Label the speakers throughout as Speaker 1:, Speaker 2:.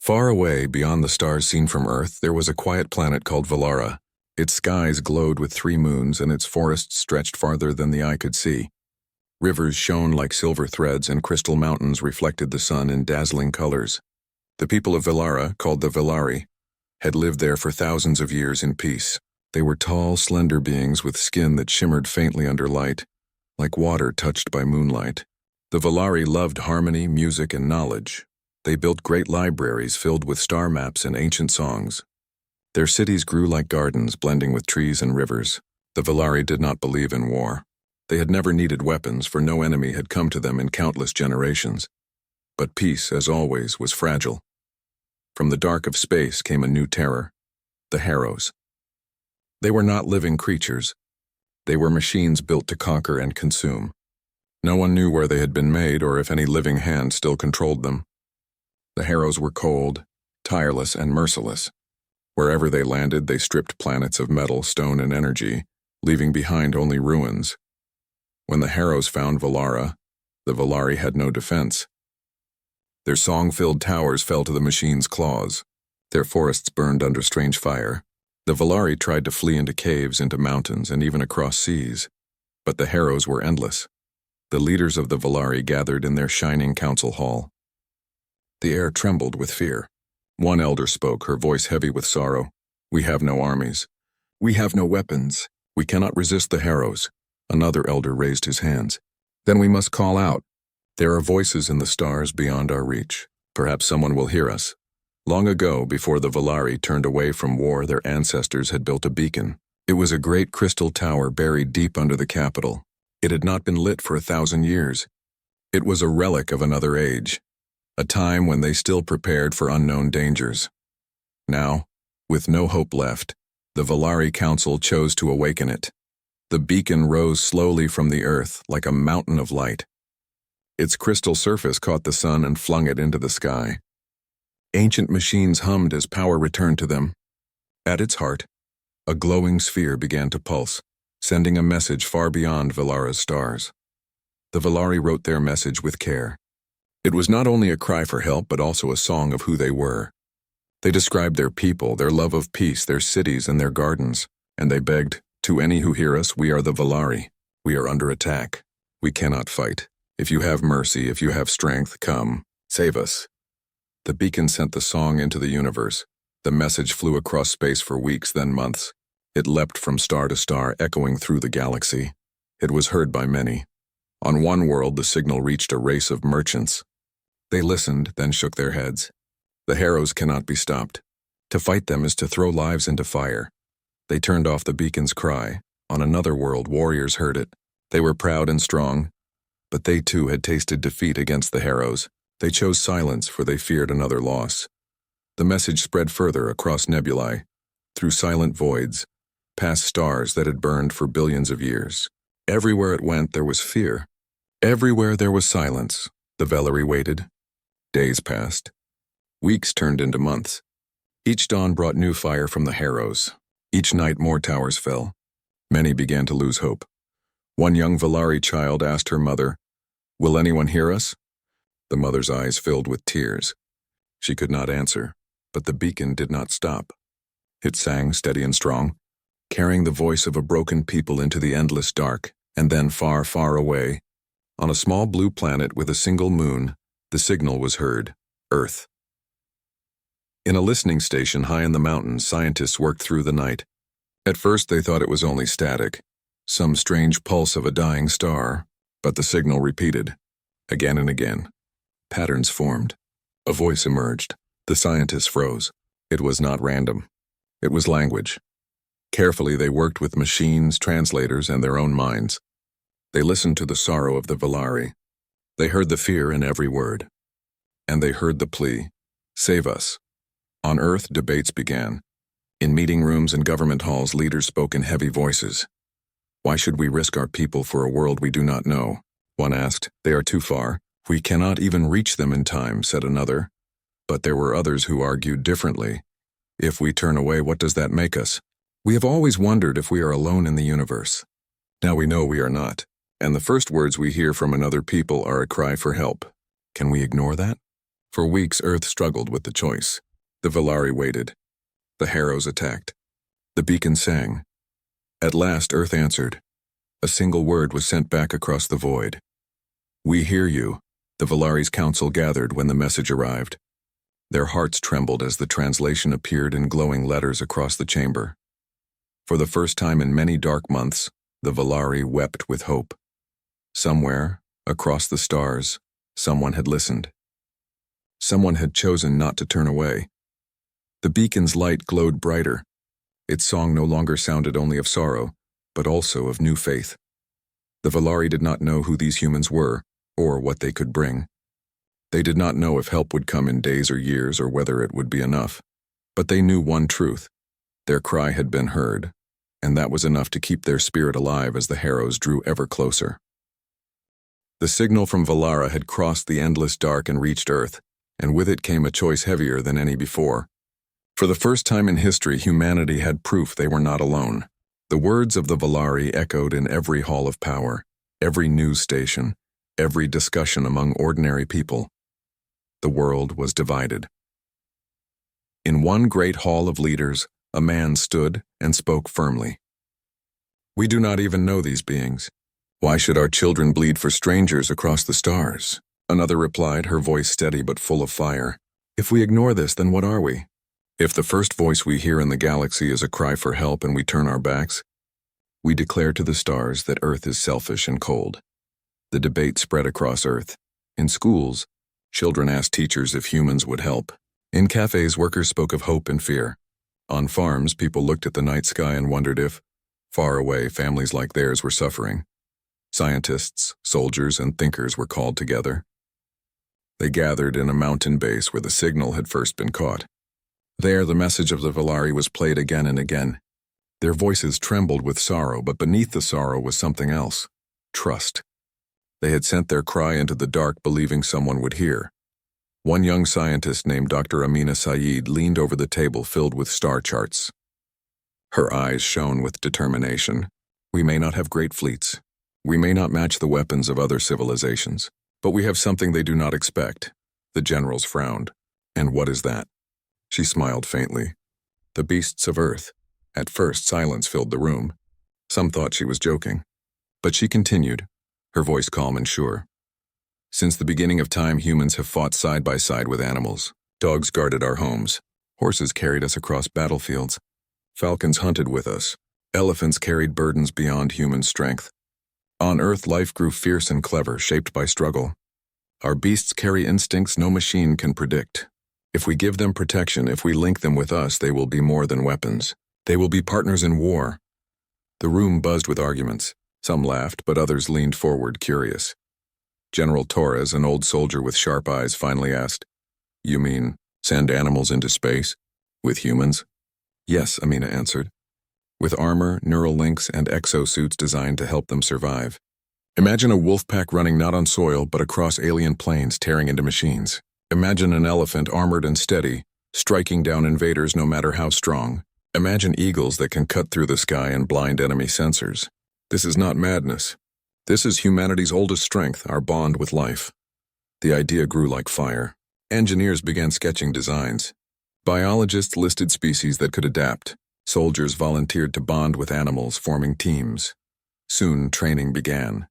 Speaker 1: Far away, beyond the stars seen from Earth, there was a quiet planet called Valara. Its skies glowed with 3 moons, and its forests stretched farther than the eye could see. Rivers shone like silver threads, and crystal mountains reflected the sun in dazzling colors. The people of Valara, called the Valari, had lived there for thousands of years in peace. They were tall, slender beings with skin that shimmered faintly under light, like water touched by moonlight. The Valari loved harmony, music, and knowledge. They built great libraries filled with star maps and ancient songs. Their cities grew like gardens, blending with trees and rivers. The Valari did not believe in war. They had never needed weapons, for no enemy had come to them in countless generations. But peace, as always, was fragile. From the dark of space came a new terror: the Harrows. They were not living creatures. They were machines built to conquer and consume. No one knew where they had been made or if any living hand still controlled them. The Harrows were cold, tireless, and merciless. Wherever they landed, they stripped planets of metal, stone, and energy, leaving behind only ruins. When the Harrows found Valara, the Valari had no defense. Their song-filled towers fell to the machines' claws. Their forests burned under strange fire. The Valari tried to flee into caves, into mountains, and even across seas. But the Harrows were endless. The leaders of the Valari gathered in their shining council hall. The air trembled with fear. One elder spoke, her voice heavy with sorrow. "We have no armies. We have no weapons. We cannot resist the Harrows." Another elder raised his hands. "Then we must call out. There are voices in the stars beyond our reach. Perhaps someone will hear us." Long ago, before the Valari turned away from war, their ancestors had built a beacon. It was a great crystal tower buried deep under the capital. It had not been lit for 1,000 years. It was a relic of another age, a time when they still prepared for unknown dangers. Now, with no hope left, the Valari Council chose to awaken it. The beacon rose slowly from the earth like a mountain of light. Its crystal surface caught the sun and flung it into the sky. Ancient machines hummed as power returned to them. At its heart, a glowing sphere began to pulse, sending a message far beyond Valara's stars. The Valari wrote their message with care. It was not only a cry for help, but also a song of who they were. They described their people, their love of peace, their cities, and their gardens, and they begged, "To any who hear us, we are the Valari. We are under attack. We cannot fight. If you have mercy, if you have strength, come, save us." The beacon sent the song into the universe. The message flew across space for weeks, then months. It leapt from star to star, echoing through the galaxy. It was heard by many. On one world, the signal reached a race of merchants. They listened, then shook their heads. The Harrows cannot be stopped. To fight them is to throw lives into fire. They turned off the beacon's cry. On another world, warriors heard it. They were proud and strong, but they too had tasted defeat against the Harrows. They chose silence, for they feared another loss. The message spread further across nebulae, through silent voids, past stars that had burned for billions of years. Everywhere it went, there was fear. Everywhere there was silence. The Valari waited. Days passed. Weeks turned into months. Each dawn brought new fire from the Harrows. Each night more towers fell. Many began to lose hope. One young Valari child asked her mother, "Will anyone hear us?" The mother's eyes filled with tears. She could not answer, but the beacon did not stop. It sang steady and strong, carrying the voice of a broken people into the endless dark, and then far, far away, on a small blue planet with a single moon, the signal was heard: Earth. In a listening station high in the mountains, scientists worked through the night. At first they thought it was only static, some strange pulse of a dying star, but the signal repeated, again and again. Patterns formed. A voice emerged. The scientists froze. It was not random. It was language. Carefully they worked with machines, translators, and their own minds. They listened to the sorrow of the Valari. They heard the fear in every word. And they heard the plea, "Save us." On Earth, debates began. In meeting rooms and government halls, leaders spoke in heavy voices. "Why should we risk our people for a world we do not know?" One asked. "They are too far. We cannot even reach them in time," said another. But there were others who argued differently. "If we turn away, what does that make us? We have always wondered if we are alone in the universe. Now we know we are not, and the first words we hear from another people are a cry for help. Can we ignore that? For weeks, Earth struggled with the choice. The Valari waited. The Harrows attacked. The beacon sang. At last, Earth answered. A single word was sent back across the void. "We hear you." The Valari's council gathered when the message arrived. Their hearts trembled as the translation appeared in glowing letters across the chamber. For the first time in many dark months, the Valari wept with hope. Somewhere, across the stars, someone had listened. Someone had chosen not to turn away. The beacon's light glowed brighter. Its song no longer sounded only of sorrow, but also of new faith. The Valari did not know who these humans were, or what they could bring. They did not know if help would come in days or years or whether it would be enough. But they knew one truth. Their cry had been heard, and that was enough to keep their spirit alive as the Harrows drew ever closer. The signal from Valara had crossed the endless dark and reached Earth, and with it came a choice heavier than any before. For the first time in history, humanity had proof they were not alone. The words of the Valari echoed in every hall of power, every news station, every discussion among ordinary people. The world was divided. In one great hall of leaders, a man stood and spoke firmly. "We do not even know these beings. Why should our children bleed for strangers across the stars?" Another replied, her voice steady but full of fire. "If we ignore this, then what are we? If the first voice we hear in the galaxy is a cry for help and we turn our backs, we declare to the stars that Earth is selfish and cold." The debate spread across Earth. In schools, children asked teachers if humans would help. In cafes, workers spoke of hope and fear. On farms, people looked at the night sky and wondered if, far away, families like theirs were suffering. Scientists, soldiers, and thinkers were called together. They gathered in a mountain base where the signal had first been caught. There, the message of the Valari was played again and again. Their voices trembled with sorrow, but beneath the sorrow was something else: trust. They had sent their cry into the dark, believing someone would hear. One young scientist named Dr. Amina Saeed leaned over the table filled with star charts. Her eyes shone with determination. "We may not have great fleets. We may not match the weapons of other civilizations, but we have something they do not expect." The generals frowned. "And what is that?" She smiled faintly. "The beasts of Earth." At first, silence filled the room. Some thought she was joking. But she continued, her voice calm and sure. "Since the beginning of time, humans have fought side by side with animals. Dogs guarded our homes. Horses carried us across battlefields. Falcons hunted with us. Elephants carried burdens beyond human strength. On Earth, life grew fierce and clever, shaped by struggle. Our beasts carry instincts no machine can predict. If we give them protection, if we link them with us, they will be more than weapons. They will be partners in war." The room buzzed with arguments. Some laughed, but others leaned forward, curious. General Torres, an old soldier with sharp eyes, finally asked, "You mean send animals into space? With humans?" "Yes," Amina answered. "With armor, neural links, and exosuits designed to help them survive. Imagine a wolf pack running not on soil, but across alien plains, tearing into machines. Imagine an elephant armored and steady, striking down invaders no matter how strong. Imagine eagles that can cut through the sky and blind enemy sensors. This is not madness. This is humanity's oldest strength, our bond with life." The idea grew like fire. Engineers began sketching designs. Biologists listed species that could adapt. Soldiers volunteered to bond with animals, forming teams. Soon, training began.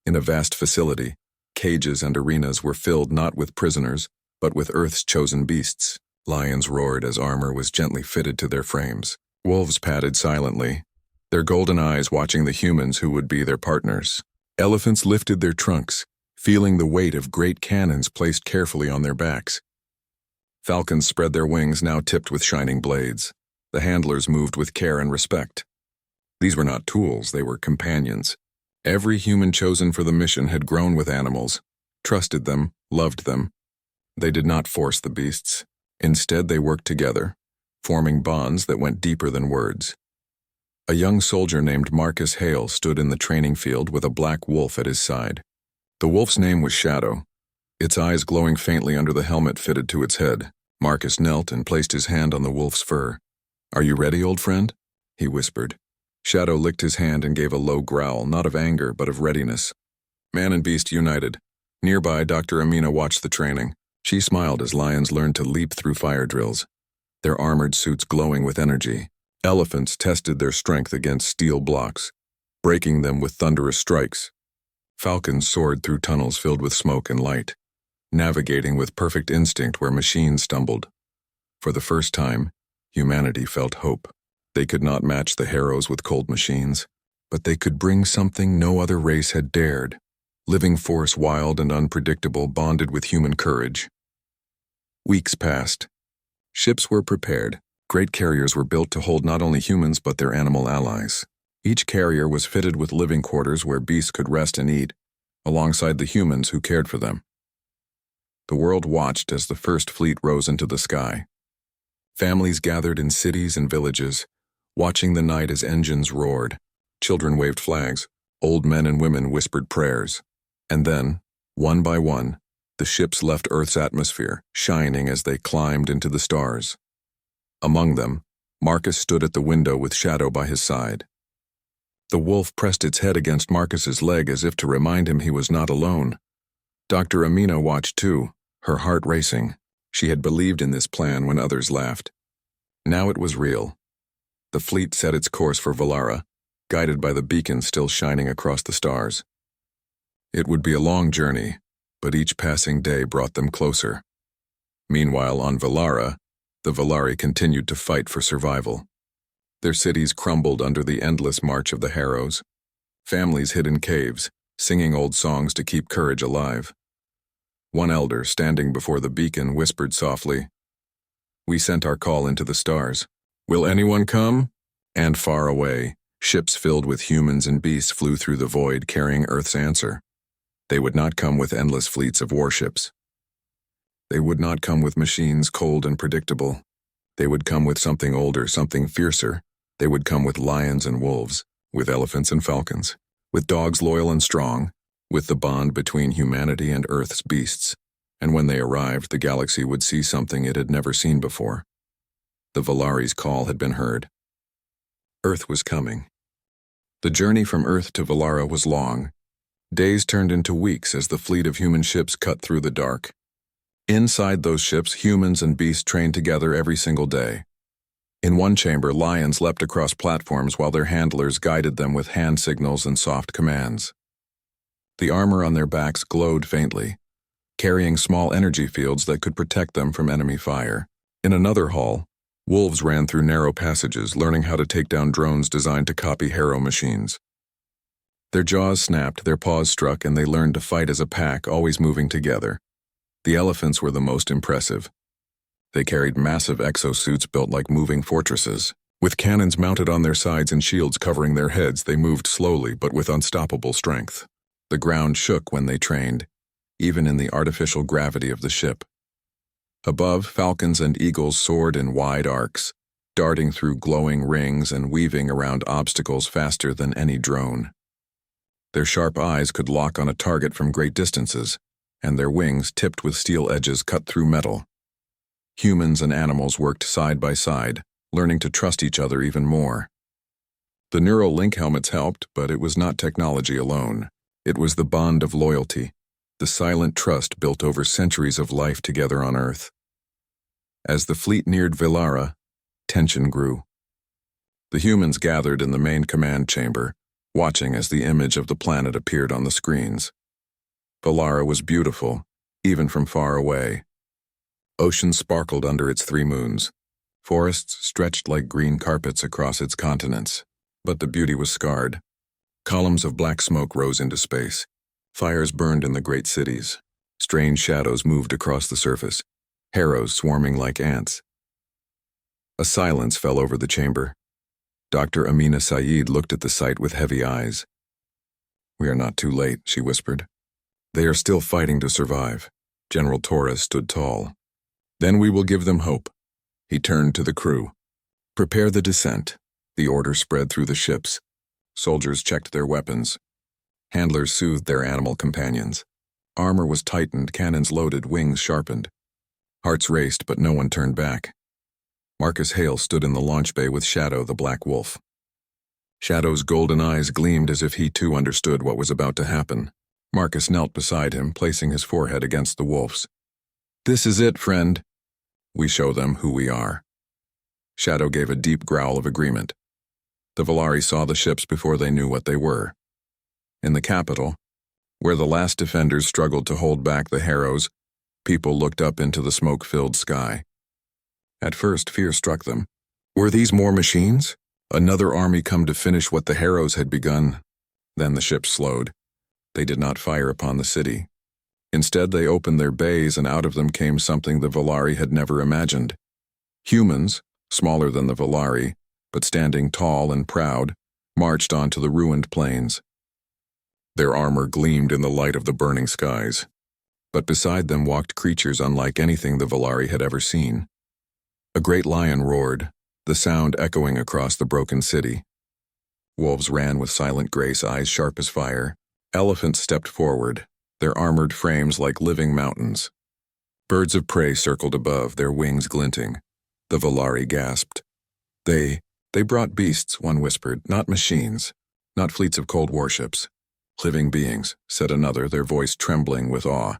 Speaker 1: In a vast facility, cages and arenas were filled not with prisoners, but with Earth's chosen beasts. Lions roared as armor was gently fitted to their frames. Wolves padded silently, their golden eyes watching the humans who would be their partners. Elephants lifted their trunks, feeling the weight of great cannons placed carefully on their backs. Falcons spread their wings, now tipped with shining blades. The handlers moved with care and respect. These were not tools, they were companions. Every human chosen for the mission had grown with animals, trusted them, loved them. They did not force the beasts. Instead, they worked together, forming bonds that went deeper than words. A young soldier named Marcus Hale stood in the training field with a black wolf at his side. The wolf's name was Shadow, its eyes glowing faintly under the helmet fitted to its head. Marcus knelt and placed his hand on the wolf's fur. "Are you ready, old friend?" he whispered. Shadow licked his hand and gave a low growl, not of anger, but of readiness. Man and beast united. Nearby, Dr. Amina watched the training. She smiled as lions learned to leap through fire drills, their armored suits glowing with energy. Elephants tested their strength against steel blocks, breaking them with thunderous strikes. Falcons soared through tunnels filled with smoke and light, navigating with perfect instinct where machines stumbled. For the first time, humanity felt hope. They could not match the heroes with cold machines, but they could bring something no other race had dared. Living force wild and unpredictable bonded with human courage. Weeks passed. Ships were prepared. Great carriers were built to hold not only humans but their animal allies. Each carrier was fitted with living quarters where beasts could rest and eat, alongside the humans who cared for them. The world watched as the first fleet rose into the sky. Families gathered in cities and villages, watching the night as engines roared. Children waved flags, old men and women whispered prayers. And then, one by one, the ships left Earth's atmosphere, shining as they climbed into the stars. Among them, Marcus stood at the window with Shadow by his side. The wolf pressed its head against Marcus's leg as if to remind him he was not alone. Dr. Amina watched too, her heart racing. She had believed in this plan when others laughed. Now it was real. The fleet set its course for Valara, guided by the beacon still shining across the stars. It would be a long journey, but each passing day brought them closer. Meanwhile, on Valara, the Valari continued to fight for survival. Their cities crumbled under the endless march of the harrows. Families hid in caves, singing old songs to keep courage alive. One elder, standing before the beacon, whispered softly, "We sent our call into the stars. Will anyone come?" And far away, ships filled with humans and beasts flew through the void carrying Earth's answer. They would not come with endless fleets of warships. They would not come with machines cold and predictable. They would come with something older, something fiercer. They would come with lions and wolves, with elephants and falcons, with dogs loyal and strong, with the bond between humanity and Earth's beasts. And when they arrived, the galaxy would see something it had never seen before. The Valari's call had been heard. Earth was coming. The journey from Earth to Valara was long. Days turned into weeks as the fleet of human ships cut through the dark. Inside those ships, humans and beasts trained together every single day. In one chamber, lions leapt across platforms while their handlers guided them with hand signals and soft commands. The armor on their backs glowed faintly, carrying small energy fields that could protect them from enemy fire. In another hall, wolves ran through narrow passages, learning how to take down drones designed to copy harrow machines. Their jaws snapped, their paws struck, and they learned to fight as a pack, always moving together. The elephants were the most impressive. They carried massive exosuits built like moving fortresses. With cannons mounted on their sides and shields covering their heads, they moved slowly but with unstoppable strength. The ground shook when they trained, even in the artificial gravity of the ship. Above, falcons and eagles soared in wide arcs, darting through glowing rings and weaving around obstacles faster than any drone. Their sharp eyes could lock on a target from great distances, and their wings, tipped with steel edges, cut through metal. Humans and animals worked side by side, learning to trust each other even more. The neural link helmets helped, but it was not technology alone. It was the bond of loyalty, the silent trust built over centuries of life together on Earth. As the fleet neared Valara, tension grew. The humans gathered in the main command chamber, watching as the image of the planet appeared on the screens. Valara was beautiful, even from far away. Oceans sparkled under its 3 moons. Forests stretched like green carpets across its continents. But the beauty was scarred. Columns of black smoke rose into space. Fires burned in the great cities. Strange shadows moved across the surface, harrows swarming like ants. A silence fell over the chamber. Dr. Amina Saeed looked at the sight with heavy eyes. "We are not too late," she whispered. "They are still fighting to survive." General Torres stood tall. "Then we will give them hope." He turned to the crew. "Prepare the descent." The order spread through the ships. Soldiers checked their weapons. Handlers soothed their animal companions. Armor was tightened, cannons loaded, wings sharpened. Hearts raced, but no one turned back. Marcus Hale stood in the launch bay with Shadow, the black wolf. Shadow's golden eyes gleamed as if he too understood what was about to happen. Marcus knelt beside him, placing his forehead against the wolf's. This is it, friend. We show them who we are. Shadow gave a deep growl of agreement. The Volari saw the ships before they knew what they were. In the capital, where the last defenders struggled to hold back the Harrows, people looked up into the smoke-filled sky. At first, fear struck them. Were these more machines? Another army come to finish what the Harrows had begun? Then the ships slowed. They did not fire upon the city. Instead, they opened their bays, and out of them came something the Volari had never imagined. Humans, smaller than the Volari, but standing tall and proud, marched onto the ruined plains. Their armor gleamed in the light of the burning skies, but beside them walked creatures unlike anything the Volari had ever seen. A great lion roared, the sound echoing across the broken city. Wolves ran with silent grace, eyes sharp as fire. Elephants stepped forward, their armored frames like living mountains. Birds of prey circled above, their wings glinting. The Volari gasped. They brought beasts, one whispered, not machines, not fleets of cold warships. Living beings, said another, their voice trembling with awe.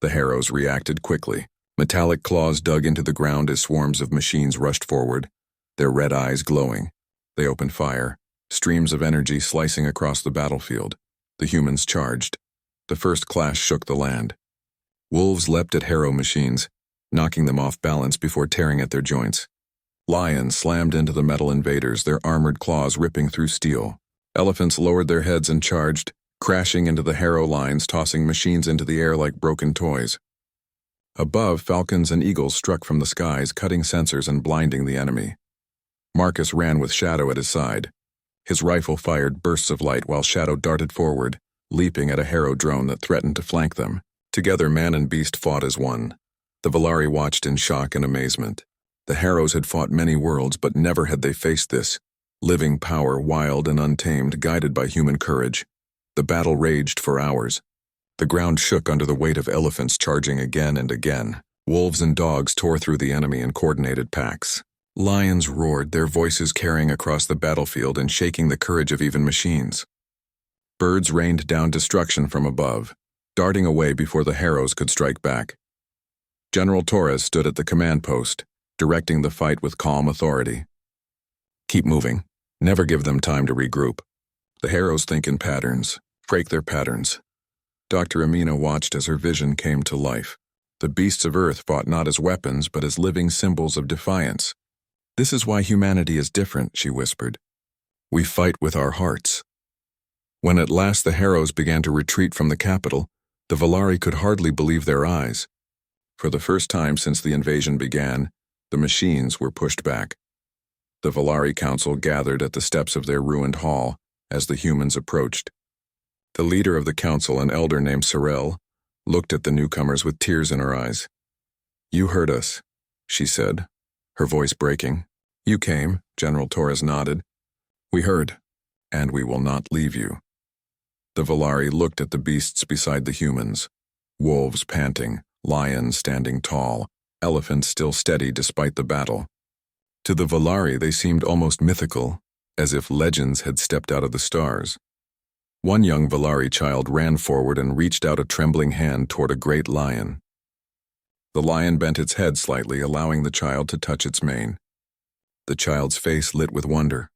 Speaker 1: The Harrows reacted quickly. Metallic claws dug into the ground as swarms of machines rushed forward, their red eyes glowing. They opened fire, streams of energy slicing across the battlefield. The humans charged. The first clash shook the land. Wolves leapt at Harrow machines, knocking them off balance before tearing at their joints. Lions slammed into the metal invaders, their armored claws ripping through steel. Elephants lowered their heads and charged, crashing into the Harrow lines, tossing machines into the air like broken toys. Above, falcons and eagles struck from the skies, cutting sensors and blinding the enemy. Marcus ran with Shadow at his side. His rifle fired bursts of light while Shadow darted forward, leaping at a Harrow drone that threatened to flank them. Together, man and beast fought as one. The Volari watched in shock and amazement. The Harrows had fought many worlds, but never had they faced this. Living power, wild and untamed, guided by human courage. The battle raged for hours. The ground shook under the weight of elephants charging again and again. Wolves and dogs tore through the enemy in coordinated packs. Lions roared, their voices carrying across the battlefield and shaking the courage of even machines. Birds rained down destruction from above, darting away before the Harrows could strike back. General Torres stood at the command post, directing the fight with calm authority. Keep moving. Never give them time to regroup. The Harrows think in patterns. Break their patterns. Dr. Amina watched as her vision came to life. The beasts of Earth fought not as weapons, but as living symbols of defiance. This is why humanity is different, she whispered. We fight with our hearts. When at last the Harrows began to retreat from the capital, the Volari could hardly believe their eyes. For the first time since the invasion began, the machines were pushed back. The Volari Council gathered at the steps of their ruined hall as the humans approached. The leader of the council, an elder named Sorel, looked at the newcomers with tears in her eyes. You heard us, she said, her voice breaking. You came, General Torres nodded. We heard, and we will not leave you. The Volari looked at the beasts beside the humans. Wolves panting, lions standing tall, elephants still steady despite the battle. To the Volari they seemed almost mythical, as if legends had stepped out of the stars. One young Volari child ran forward and reached out a trembling hand toward a great lion. The lion bent its head slightly, allowing the child to touch its mane. The child's face lit with wonder.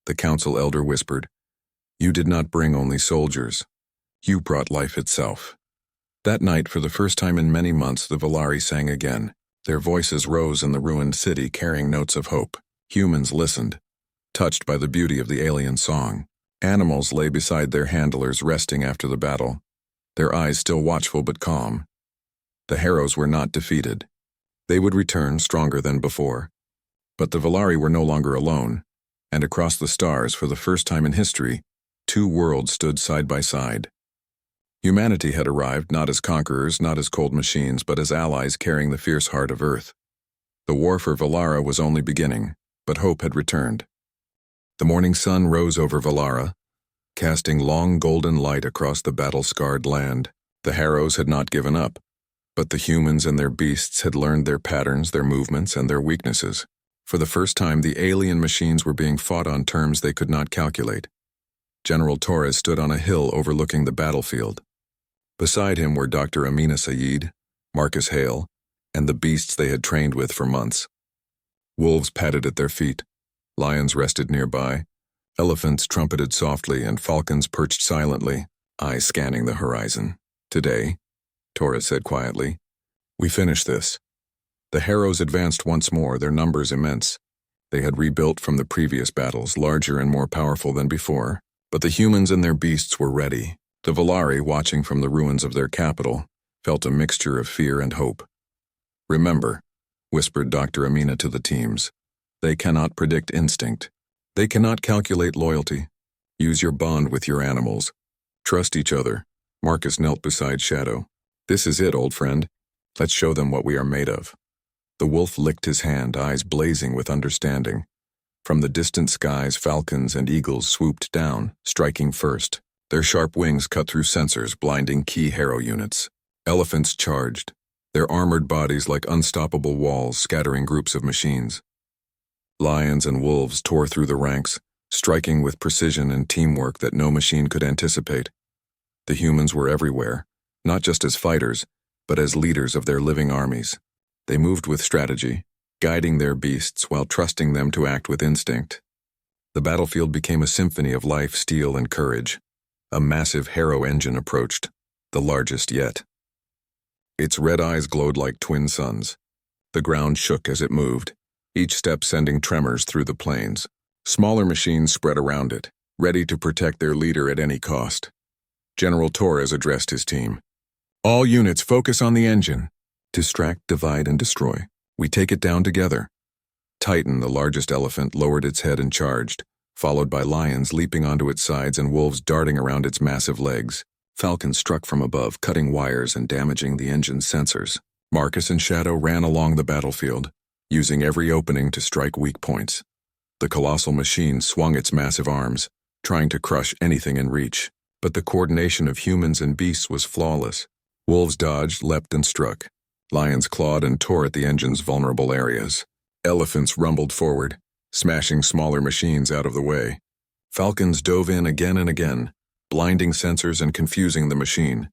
Speaker 1: The council elder whispered, You did not bring only soldiers. You brought life itself. That night, for the first time in many months, the Volari sang again. Their voices rose in the ruined city, carrying notes of hope. Humans listened, touched by the beauty of the alien song. Animals lay beside their handlers, resting after the battle, their eyes still watchful but calm. The Harrows were not defeated. They would return stronger than before. But the Volari were no longer alone, and across the stars, for the first time in history, two worlds stood side by side. Humanity had arrived not as conquerors, not as cold machines, but as allies carrying the fierce heart of Earth. The war for Valara was only beginning, but hope had returned. The morning sun rose over Valara, casting long golden light across the battle-scarred land. The Harrows had not given up, but the humans and their beasts had learned their patterns, their movements, and their weaknesses. For the first time, the alien machines were being fought on terms they could not calculate. General Torres stood on a hill overlooking the battlefield. Beside him were Dr. Amina Said, Marcus Hale, and the beasts they had trained with for months. Wolves patted at their feet, lions rested nearby, elephants trumpeted softly, and falcons perched silently, eyes scanning the horizon. "Today," Torres said quietly, "we finish this." The Harrows advanced once more, their numbers immense. They had rebuilt from the previous battles, larger and more powerful than before, but the humans and their beasts were ready. The Volari, watching from the ruins of their capital, felt a mixture of fear and hope. "Remember," whispered Dr. Amina to the teams, "they cannot predict instinct. They cannot calculate loyalty. Use your bond with your animals. Trust each other." Marcus knelt beside Shadow. "This is it, old friend. Let's show them what we are made of." The wolf licked his hand, eyes blazing with understanding. From the distant skies, falcons and eagles swooped down, striking first. Their sharp wings cut through sensors, blinding key Harrow units. Elephants charged, their armored bodies like unstoppable walls, scattering groups of machines. Lions and wolves tore through the ranks, striking with precision and teamwork that no machine could anticipate. The humans were everywhere, not just as fighters, but as leaders of their living armies. They moved with strategy, guiding their beasts while trusting them to act with instinct. The battlefield became a symphony of life, steel, and courage. A massive Harrow engine approached, the largest yet. Its red eyes glowed like twin suns. The ground shook as it moved, each step sending tremors through the plains. Smaller machines spread around it, ready to protect their leader at any cost. General Torres addressed his team. "All units focus on the engine. Distract, divide, and destroy. We take it down together." Titan, the largest elephant, lowered its head and charged, followed by lions leaping onto its sides and wolves darting around its massive legs. Falcons struck from above, cutting wires and damaging the engine's sensors. Marcus and Shadow ran along the battlefield, using every opening to strike weak points. The colossal machine swung its massive arms, trying to crush anything in reach, but the coordination of humans and beasts was flawless. Wolves dodged, leapt, and struck. Lions clawed and tore at the engine's vulnerable areas. Elephants rumbled forward, smashing smaller machines out of the way. Falcons dove in again and again, blinding sensors and confusing the machine.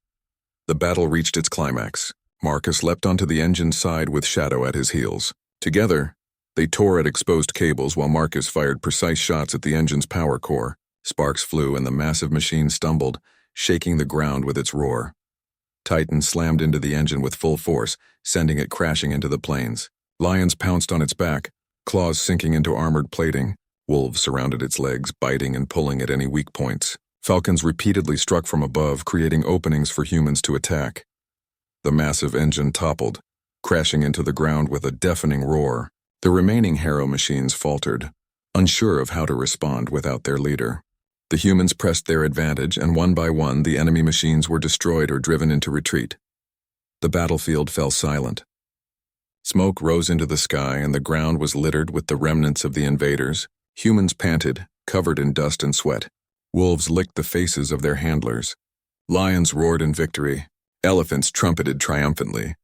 Speaker 1: The battle reached its climax. Marcus leapt onto the engine's side with Shadow at his heels. Together, they tore at exposed cables while Marcus fired precise shots at the engine's power core. Sparks flew and the massive machine stumbled, shaking the ground with its roar. Titan slammed into the engine with full force, sending it crashing into the plains. Lions pounced on its back, claws sinking into armored plating. Wolves surrounded its legs, biting and pulling at any weak points. Falcons repeatedly struck from above, creating openings for humans to attack. The massive engine toppled, crashing into the ground with a deafening roar. The remaining Harrow machines faltered, unsure of how to respond without their leader. The humans pressed their advantage, and one by one the enemy machines were destroyed or driven into retreat. The battlefield fell silent. Smoke rose into the sky, and the ground was littered with the remnants of the invaders. Humans panted, covered in dust and sweat. Wolves licked the faces of their handlers. Lions roared in victory. Elephants trumpeted triumphantly.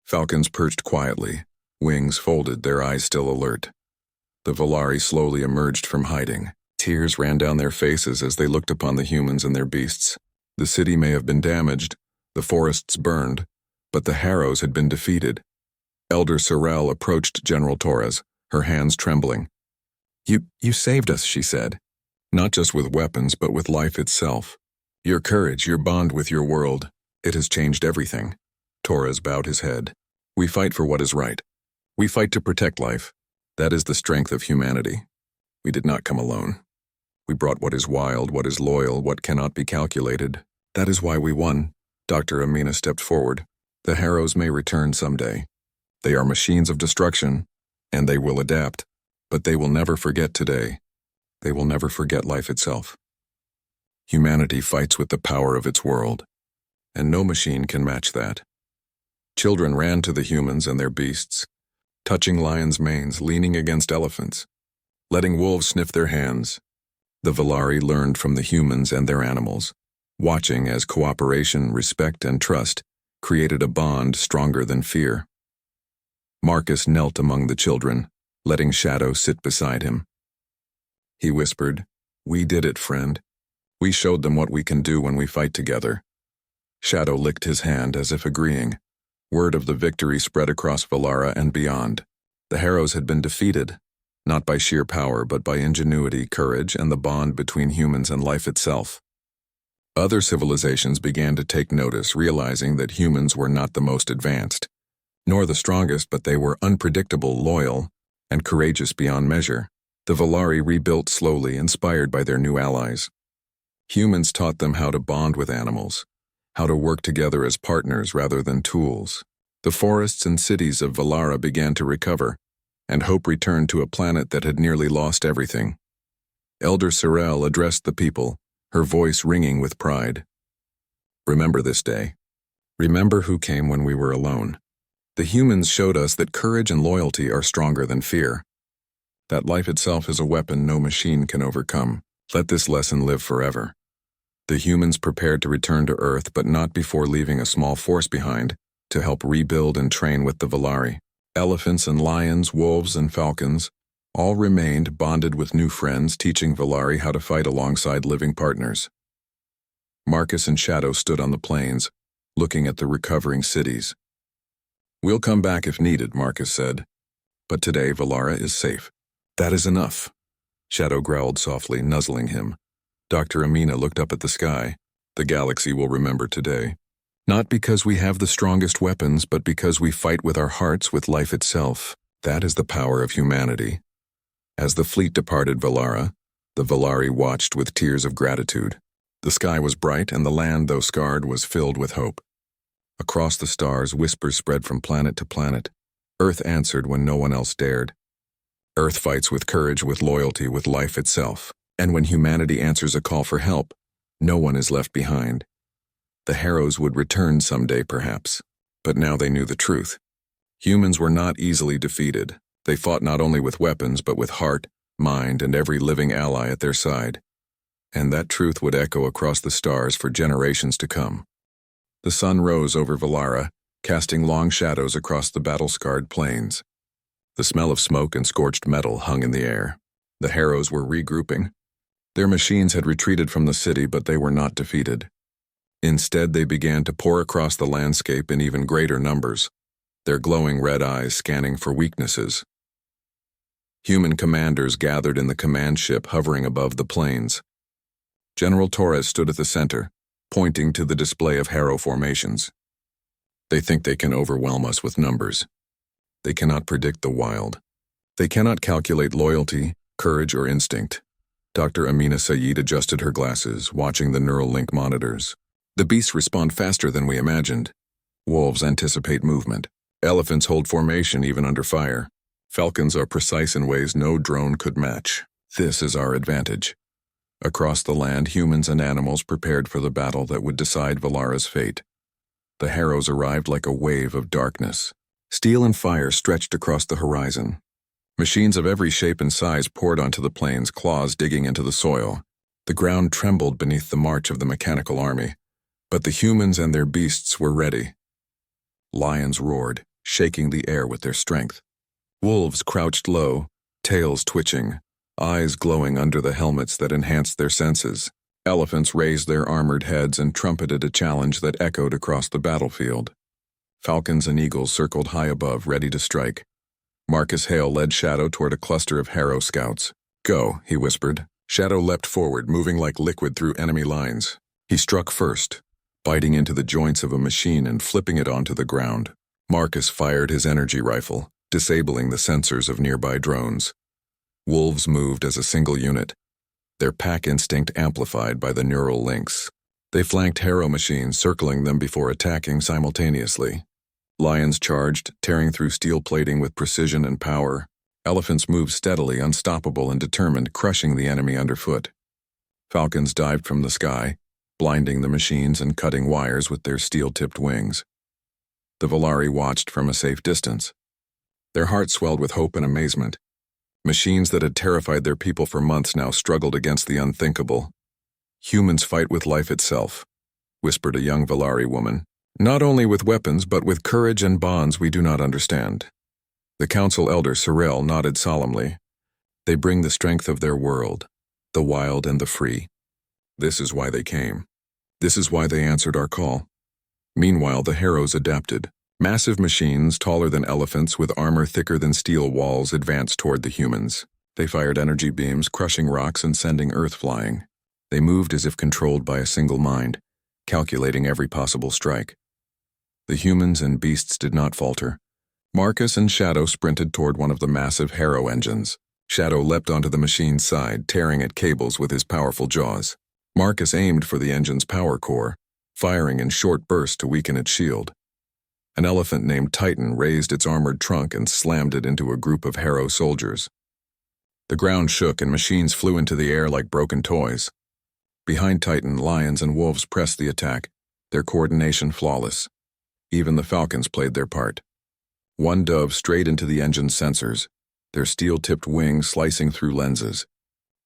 Speaker 1: Falcons perched quietly, wings folded, their eyes still alert. The Volari slowly emerged from hiding. Tears ran down their faces as they looked upon the humans and their beasts. The city may have been damaged, the forests burned, but the Harrows had been defeated. Elder Sorrel approached General Torres, her hands trembling. You saved us," she said. "Not just with weapons, but with life itself. Your courage, your bond with your world, it has changed everything." Torres bowed his head. "We fight for what is right. We fight to protect life. That is the strength of humanity. We did not come alone. We brought what is wild, what is loyal, what cannot be calculated. That is why we won." Dr. Amina stepped forward. "The Harrows may return someday. They are machines of destruction, and they will adapt, but they will never forget today. They will never forget life itself. Humanity fights with the power of its world, and no machine can match that." Children ran to the humans and their beasts, touching lions' manes, leaning against elephants, letting wolves sniff their hands. The Volari learned from the humans and their animals, watching as cooperation, respect, and trust created a bond stronger than fear. Marcus knelt among the children, letting Shadow sit beside him. He whispered, "We did it, friend. We showed them what we can do when we fight together." Shadow licked his hand as if agreeing. Word of the victory spread across Valara and beyond. The Harrows had been defeated, not by sheer power but by ingenuity, courage, and the bond between humans and life itself. Other civilizations began to take notice, realizing that humans were not the most advanced, nor the strongest, but they were unpredictable, loyal, and courageous beyond measure. The Valari rebuilt slowly, inspired by their new allies. Humans taught them how to bond with animals, how to work together as partners rather than tools. The forests and cities of Valara began to recover, and hope returned to a planet that had nearly lost everything. Elder Sorel addressed the people, her voice ringing with pride. Remember this day. Remember who came when we were alone. The humans showed us that courage and loyalty are stronger than fear, that life itself is a weapon no machine can overcome. Let this lesson live forever. The humans prepared to return to Earth, but not before leaving a small force behind to help rebuild and train with the Valari. Elephants and lions, wolves and falcons, all remained bonded with new friends, teaching Valari how to fight alongside living partners. Marcus and Shadow stood on the plains, looking at the recovering cities. We'll come back if needed, Marcus said. But today Valara is safe. That is enough. Shadow growled softly, nuzzling him. Dr. Amina looked up at the sky. The galaxy will remember today. Not because we have the strongest weapons, but because we fight with our hearts, with life itself. That is the power of humanity. As the fleet departed Valara, the Valari watched with tears of gratitude. The sky was bright, and the land, though scarred, was filled with hope. Across the stars, whispers spread from planet to planet. Earth answered when no one else dared. Earth fights with courage, with loyalty, with life itself. And when humanity answers a call for help, no one is left behind. The Harrows would return someday, perhaps. But now they knew the truth. Humans were not easily defeated. They fought not only with weapons, but with heart, mind, and every living ally at their side. And that truth would echo across the stars for generations to come. The sun rose over Valara, casting long shadows across the battle-scarred plains. The smell of smoke and scorched metal hung in the air. The Harrows were regrouping. Their machines had retreated from the city, but they were not defeated. Instead, they began to pour across the landscape in even greater numbers, their glowing red eyes scanning for weaknesses. Human commanders gathered in the command ship hovering above the plains. General Torres stood at the center, pointing to the display of Harrow formations. They think they can overwhelm us with numbers. They cannot predict the wild. They cannot calculate loyalty, courage, or instinct. Dr. Amina Saeed adjusted her glasses, watching the neural link monitors. The beasts respond faster than we imagined. Wolves anticipate movement. Elephants hold formation even under fire. Falcons are precise in ways no drone could match. This is our advantage. Across the land, humans and animals prepared for the battle that would decide Valara's fate. The Harrows arrived like a wave of darkness. Steel and fire stretched across the horizon. Machines of every shape and size poured onto the plains, claws digging into the soil. The ground trembled beneath the march of the mechanical army. But the humans and their beasts were ready. Lions roared, shaking the air with their strength. Wolves crouched low, tails twitching, eyes glowing under the helmets that enhanced their senses. Elephants raised their armored heads and trumpeted a challenge that echoed across the battlefield. Falcons and eagles circled high above, ready to strike. Marcus Hale led Shadow toward a cluster of Harrow scouts. "Go," he whispered. Shadow leapt forward, moving like liquid through enemy lines. He struck first, biting into the joints of a machine and flipping it onto the ground. Marcus fired his energy rifle, disabling the sensors of nearby drones. Wolves moved as a single unit, their pack instinct amplified by the neural links. They flanked Harrow machines, circling them before attacking simultaneously. Lions charged, tearing through steel plating with precision and power. Elephants moved steadily, unstoppable and determined, crushing the enemy underfoot. Falcons dived from the sky, blinding the machines and cutting wires with their steel-tipped wings. The Valari watched from a safe distance. Their hearts swelled with hope and amazement. Machines that had terrified their people for months now struggled against the unthinkable. "Humans fight with life itself," whispered a young Valari woman. "Not only with weapons, but with courage and bonds we do not understand." The council elder Sorel nodded solemnly. "They bring the strength of their world, the wild and the free. This is why they came. This is why they answered our call." Meanwhile, the Harrows adapted. Massive machines, taller than elephants with armor thicker than steel walls, advanced toward the humans. They fired energy beams, crushing rocks and sending earth flying. They moved as if controlled by a single mind, calculating every possible strike. The humans and beasts did not falter. Marcus and Shadow sprinted toward one of the massive Harrow engines. Shadow leapt onto the machine's side, tearing at cables with his powerful jaws. Marcus aimed for the engine's power core, firing in short bursts to weaken its shield. An elephant named Titan raised its armored trunk and slammed it into a group of Harrow soldiers. The ground shook and machines flew into the air like broken toys. Behind Titan, lions and wolves pressed the attack, their coordination flawless. Even the falcons played their part. One dove strayed into the engine's sensors, their steel-tipped wings slicing through lenses.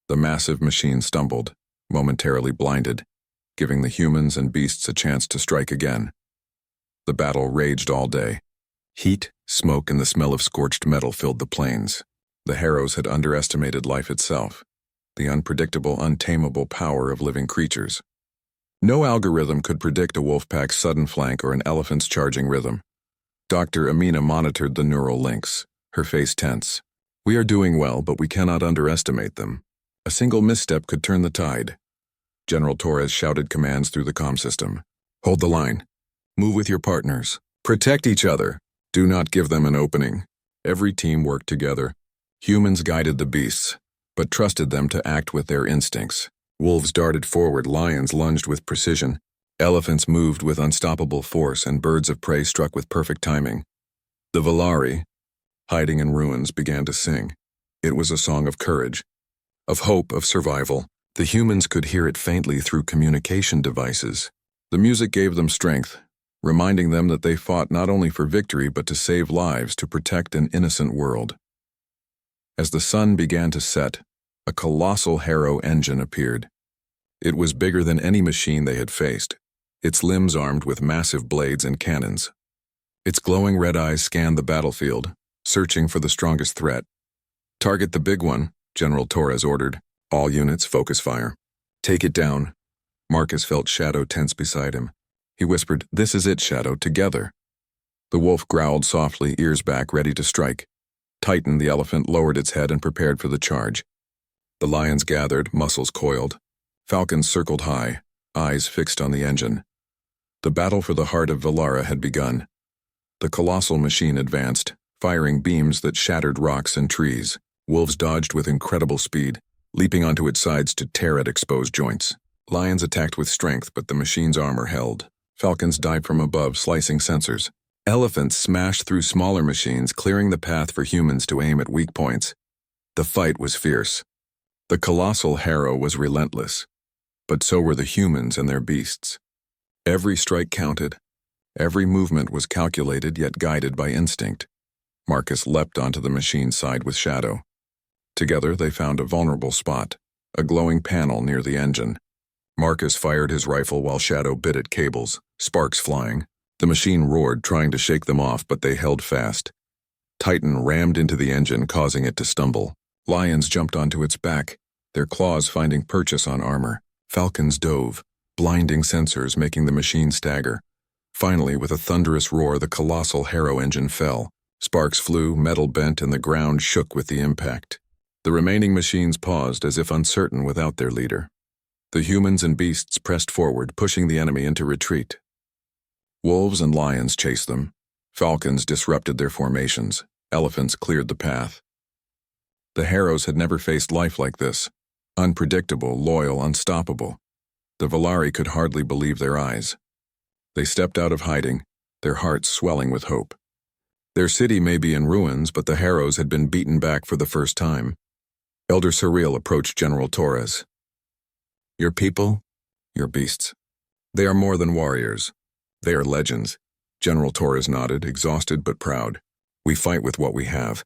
Speaker 1: The massive machine stumbled, momentarily blinded, giving the humans and beasts a chance to strike again. The battle raged all day. Heat, smoke, and the smell of scorched metal filled the plains. The Harrows had underestimated life itself, the unpredictable, untamable power of living creatures. No algorithm could predict a wolf pack's sudden flank or an elephant's charging rhythm. Dr. Amina monitored the neural links, her face tense. We are doing well, but we cannot underestimate them. A single misstep could turn the tide. General Torres shouted commands through the comm system. Hold the line. Move with your partners. Protect each other. Do not give them an opening. Every team worked together. Humans guided the beasts, but trusted them to act with their instincts. Wolves darted forward, lions lunged with precision. Elephants moved with unstoppable force, and birds of prey struck with perfect timing. The Valari, hiding in ruins, began to sing. It was a song of courage, of hope, of survival. The humans could hear it faintly through communication devices. The music gave them strength, reminding them that they fought not only for victory but to save lives, to protect an innocent world. As the sun began to set, a colossal Harrow engine appeared. It was bigger than any machine they had faced, its limbs armed with massive blades and cannons. Its glowing red eyes scanned the battlefield, searching for the strongest threat. Target the big one, General Torres ordered. All units, focus fire. Take it down. Marcus felt Shadow tense beside him. He whispered, "This is it, Shadow, together." The wolf growled softly, ears back, ready to strike. Titan, the elephant, lowered its head and prepared for the charge. The lions gathered, muscles coiled. Falcons circled high, eyes fixed on the engine. The battle for the heart of Valara had begun. The colossal machine advanced, firing beams that shattered rocks and trees. Wolves dodged with incredible speed, leaping onto its sides to tear at exposed joints. Lions attacked with strength, but the machine's armor held. Falcons dived from above, slicing sensors. Elephants smashed through smaller machines, clearing the path for humans to aim at weak points. The fight was fierce. The colossal Harrow was relentless, but so were the humans and their beasts. Every strike counted. Every movement was calculated yet guided by instinct. Marcus leapt onto the machine's side with Shadow. Together they found a vulnerable spot, a glowing panel near the engine. Marcus fired his rifle while Shadow bit at cables, sparks flying. The machine roared, trying to shake them off, but they held fast. Titan rammed into the engine, causing it to stumble. Lions jumped onto its back, their claws finding purchase on armor. Falcons dove, blinding sensors making the machine stagger. Finally, with a thunderous roar, the colossal Harrow engine fell. Sparks flew, metal bent, and the ground shook with the impact. The remaining machines paused, as if uncertain without their leader. The humans and beasts pressed forward, pushing the enemy into retreat. Wolves and lions chased them. Falcons disrupted their formations. Elephants cleared the path. The Harrows had never faced life like this. Unpredictable, loyal, unstoppable. The Valari could hardly believe their eyes. They stepped out of hiding, their hearts swelling with hope. Their city may be in ruins, but the Harrows had been beaten back for the first time. Elder Surreal approached General Torres. Your people, your beasts. They are more than warriors. They are legends. General Torres nodded, exhausted but proud. We fight with what we have,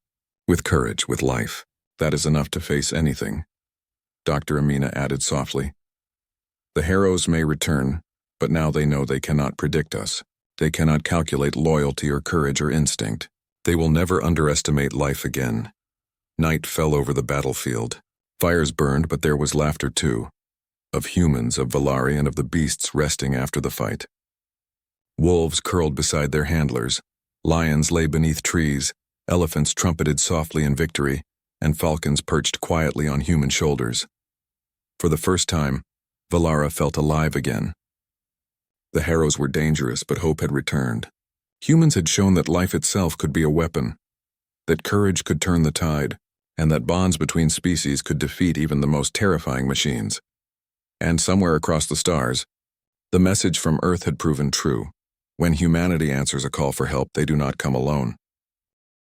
Speaker 1: with courage, with life. That is enough to face anything. Dr. Amina added softly. The Harrows may return, but now they know they cannot predict us. They cannot calculate loyalty or courage or instinct. They will never underestimate life again. Night fell over the battlefield. Fires burned, but there was laughter too. Of humans, of Valari, and of the beasts resting after the fight. Wolves curled beside their handlers, Lions lay beneath trees, elephants trumpeted softly in victory, and falcons perched quietly on human shoulders. For the first time, Valara felt alive again. The harrows were dangerous, but hope had returned. Humans had shown that life itself could be a weapon, that courage could turn the tide, and that bonds between species could defeat even the most terrifying machines. And somewhere across the stars, the message from Earth had proven true. When humanity answers a call for help, they do not come alone.